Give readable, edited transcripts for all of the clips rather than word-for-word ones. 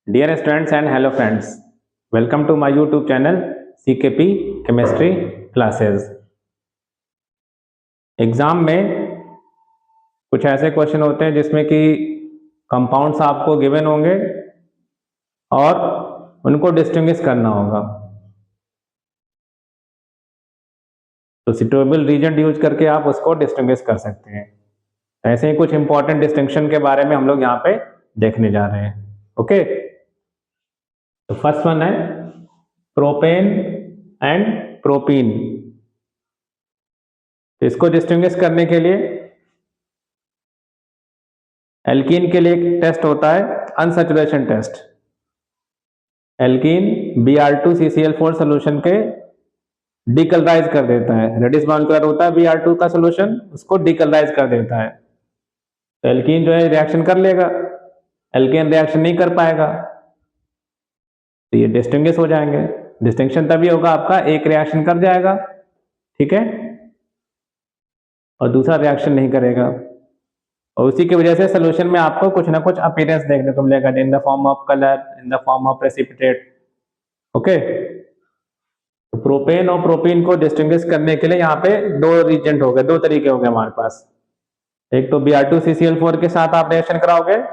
Dear students and hello friends, welcome to my YouTube channel CKP Chemistry Classes। Exam में कुछ ऐसे question होते हैं जिसमें कि कंपाउंड्स आपको गिवन होंगे और उनको डिस्टिंग्विश करना होगा। तो सुटेबल रीजन यूज करके आप उसको डिस्टिंग्विश कर सकते हैं। ऐसे ही कुछ इंपॉर्टेंट डिस्टिंक्शन के बारे में हम लोग यहाँ पे देखने जा रहे हैं। ओके, तो फर्स्ट वन है प्रोपेन एंड प्रोपीन। इसको डिस्टिंग्विश करने के लिए एल्कीन के लिए एक टेस्ट होता है unsaturation test. Alkene Br2CCl4 solution के डीकलराइज कर देता है। रेडिश ब्राउन कलर होता है Br2 का सोल्यूशन, उसको डीकलराइज कर देता है। तो एल्कीन जो है रिएक्शन कर लेगा, एल्केन रिएक्शन नहीं कर पाएगा, तो ये डिस्टिंग्विश हो जाएंगे। डिस्टिंक्शन तभी होगा आपका, एक रिएक्शन कर जाएगा, ठीक है, और दूसरा रिएक्शन नहीं करेगा, और उसी की वजह से सोल्यूशन में आपको कुछ ना कुछ अपीयरेंस देखने को मिलेगा in the form of colour, in the form of precipitate. Okay, तो प्रोपेन और प्रोपीन को डिस्टिंग्विश करने के लिए यहाँ पे दो रीजेंट हो गए, दो तरीके हो गए हमारे पास। एक तो Br2CCl4 के साथ आप रिएक्शन कराओगे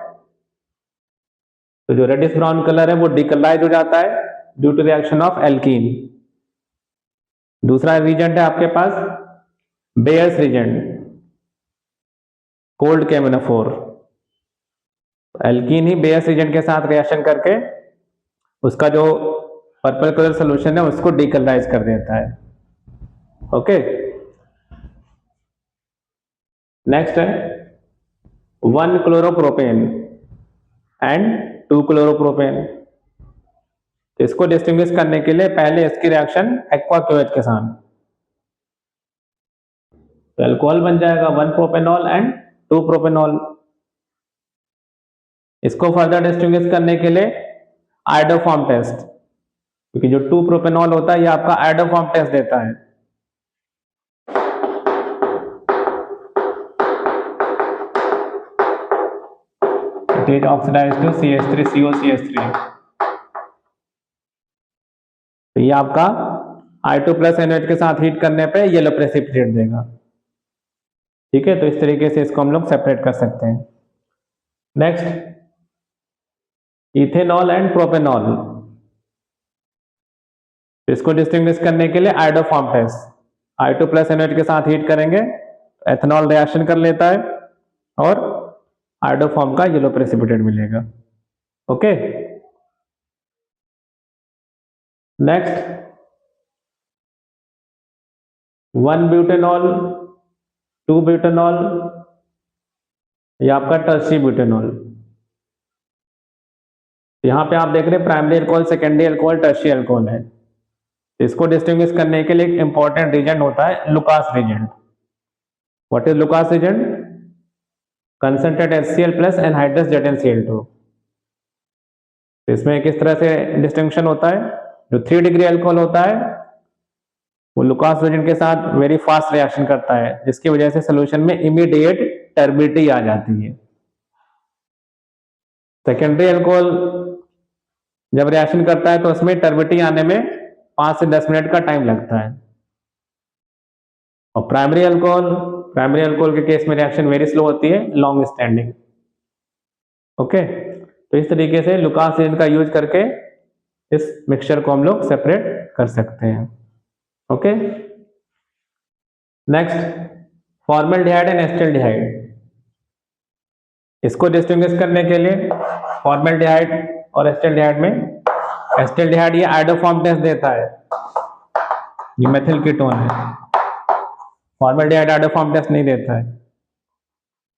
तो जो रेडिश ब्राउन कलर है वो डीकलराइज हो जाता है due to reaction of alkene. दूसरा रीजेंट है आपके पास bears reagent, cold KMnO4। Alkene ही बेयर्स रीजेंट के साथ रिएक्शन करके उसका जो पर्पल कलर सोल्यूशन है उसको डीकलराइज कर देता है। ओके, नेक्स्ट है 1-क्लोरोप्रोपेन एंड 2-क्लोरोप्रोपेन। तो इसको डिस्टिंग्विश करने के लिए पहले इसकी रिएक्शन एक्वा क्यूएच के साथ, तो अल्कोहल बन जाएगा 1-प्रोपेनॉल एंड 2-प्रोपेनॉल। इसको फर्दर डिस्टिंग्विश करने के लिए आयोडोफॉर्म टेस्ट, क्योंकि जो 2-प्रोपेनॉल होता है ये आपका आयोडोफॉर्म टेस्ट देता है। It is oxidised to CH3COCH3। तो ये आपका I2+NH के साथ हीट करने पे येलो प्रेसिपिटेट देगा, ठीक है। तो इस तरीके से इसको हम लोग सेपरेट कर सकते हैं। Next, ethanol and propanol. इसको डिस्टिंग्विश करने के लिए आयोडोफॉर्म टेस्ट, I2+NH के साथ हीट करेंगे, एथेनॉल रिएक्शन कर लेता है और आयोडोफॉर्म का येलो प्रेसिपिटेट मिलेगा। ओके, नेक्स्ट 1-ब्यूटेनॉल, 2-ब्यूटेनॉल, ये आपका टर्शियरी ब्यूटेनॉल। यहां पे आप देख रहे हैं primary alcohol, secondary alcohol, tertiary alcohol है। इसको डिस्टिंग्विश करने के लिए एक इंपॉर्टेंट रीजेंट होता है Lucas reagent. What is Lucas reagent? Concentrate HCl plus anhydrous ZnCl2। इसमें किस तरह से डिस्टिंक्शन होता है, जो 3 डिग्री अल्कोहल होता है वो लुकास रीजेंट के साथ वेरी फास्ट रिएक्शन करता है, जिसकी वजह से सोल्यूशन में इमीडिएट टर्बिडिटी आ जाती है। सेकेंडरी अल्कोहल जब रिएक्शन करता है तो उसमें टर्बिडिटी आने में 5 से 10 मिनट का टाइम लगता है। और प्राइमरी अल्कोहल के केस में रिएक्शन वेरी स्लो होती है, लॉन्ग स्टैंडिंग। ओके, तो इस तरीके से लुकास रीजेंट का यूज करके इस मिक्सचर को हम लोग सेपरेट कर सकते हैं। Okay, next formaldehyde and acetaldehyde. इसको डिस्टिंग्विश करने के लिए फॉर्मल्डिहाइड और एसिटाल्डिहाइड में, एसिटाल्डिहाइड ये आयोडोफॉर्म टेस्ट देता है, ये मेथिल कीटोन है। फॉर्मल्डिहाइड आयोडोफॉर्म टेस्ट नहीं देता है,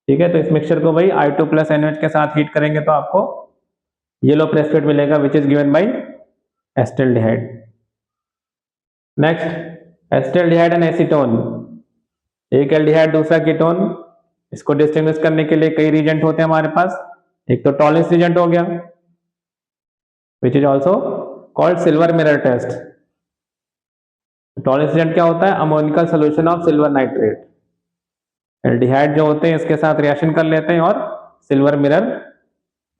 ठीक है। तो इस मिक्सचर को भाई I2+NH के साथ हीट करेंगे तो आपको येलो प्रेसिपिटेट मिलेगा which is given by acetaldehyde. Next acetaldehyde and acetone, एक एल्डिहाइड दूसरा कीटोन। इसको डिस्टिंग्विश करने के लिए कई रीजेंट होते हैं हमारे पास। एक तो टॉलिंस रीजेंट हो गया which is also called silver mirror test. Tollens reagent क्या होता है? Ammoniacal solution of silver nitrate. Aldehyde जो होते हैं इसके साथ रिएक्शन कर लेते हैं और सिल्वर मिरर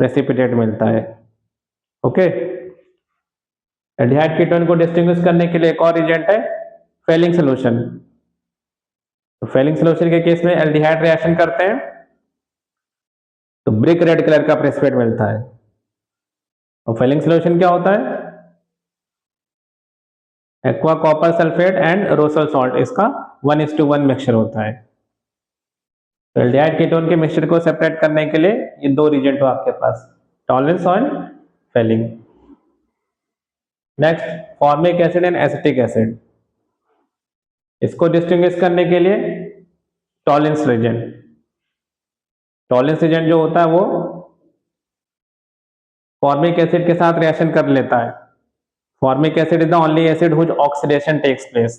प्रेसिपिटेट मिलता है। ओके। एल्डिहाइड कीटोन को डिस्टिंग्विश करने के लिए एक और एजेंट है फेलिंग सोल्यूशन। तो फेलिंग सोल्यूशन के केस में एल्डिहाइड रिएक्शन करते हैं तो ब्रिक रेड कलर का प्रेसिपिटेट मिलता है। और फेलिंग सोल्यूशन क्या होता है? Aqua copper sulphate and Rochelle salt, इसका 1:1 मिक्सचर होता है। तो एल्डिहाइड कीटोन के मिक्सचर को सेपरेट करने के लिए ये दो रिएजेंट हो आपके पास, टॉलरेंस और Fehling. Next, formic acid and acetic acid. इसको डिस्टिंग्विश करने के लिए टॉलरेंस रिएजेंट। टॉलरेंस रिएजेंट जो होता है वो फॉर्मिक एसिड के साथ रिएक्शन कर लेता है। Formic acid is the only acid whose oxidation takes place.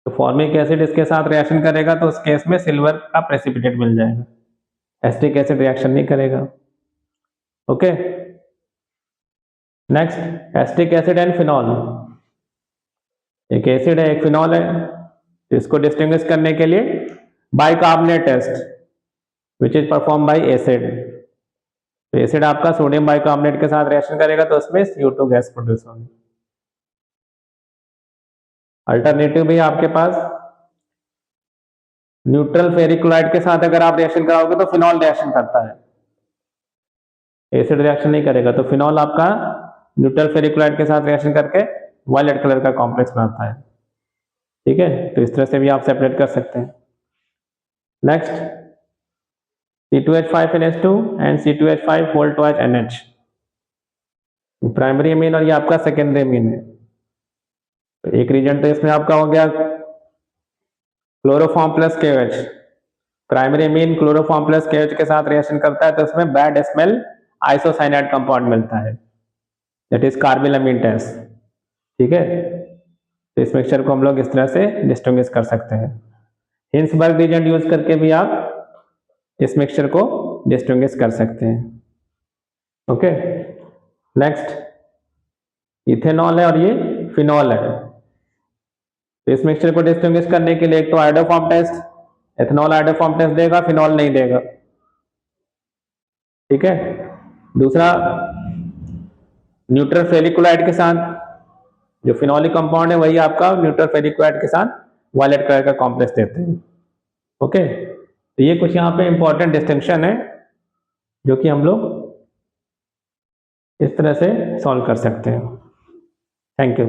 तो फॉर्मिक एसिड इसके साथ रिएक्शन करेगा तो उस केस में सिल्वर का प्रेसिपिटेट मिल जाएगा। एसिटिक एसिड रिएक्शन नहीं करेगा। Okay. Next, acetic acid and phenol. एक एसिड है एक फिनॉल है, तो इसको डिस्टिंग्विश करने के लिए bicarbonate test which is perform by acid. तो एसिड आपका सोडियम बाइकार्बोनेट के साथ रिएक्शन करेगा तो उसमें CO2 गैस प्रोड्यूस होगी। अल्टरनेटिव भी आपके पास न्यूट्रल फेरिक क्लोराइड के साथ अगर आप रिएक्शन कराओगे तो फिनॉल रिएक्शन करता है, एसिड रिएक्शन नहीं करेगा। तो फिनॉल आपका न्यूट्रल फेरिक क्लोराइड के साथ रिएक्शन करके वायलेट कलर का कॉम्प्लेक्स बनाता है। ठीक है, तो इस तरह से भी आप सेपरेट कर सकते हैं। Next, C2H5NH2 and C2H5 whole twice NH, primary amine और ये आपका सेकेंडरी अमीन है। तो एक रीजन तो इसमें आपका हो गया chloroform plus KOH। Primary amine chloroform plus KOH के साथ रिएक्शन करता है तो उसमें बैड स्मेल आइसोसाइनाइड कंपाउंड मिलता है, दैट इज कार्बिलअमीन टेस्ट। ठीक है, तो इस मिक्सचर को हम लोग इस तरह से डिस्टिंग्विश कर सकते हैं। हिंसबर्ग रीजेंट यूज करके भी आप इस मिक्सचर को डिस्टिंग्विश कर सकते हैं। ओके। नेक्स्ट, इथेनॉल है और ये फिनॉल है। तो इस मिक्सचर को डिस्टिंग्विश करने के लिए एक तो iodoform test, ethanol iodoform test देगा, फिनॉल नहीं देगा। ठीक है। दूसरा, न्यूट्रल फेरिक क्लोराइड के साथ जो फिनॉलिक कंपाउंड है वही आपका न्यूट्रल फेरिक क्लोराइड के साथ वायलेट कलर का कॉम्प्लेक्स देते हैं। ओके, तो ये कुछ यहाँ पे इंपॉर्टेंट डिस्टिंक्शन है जो कि हम लोग इस तरह से सॉल्व कर सकते हैं। Thank you.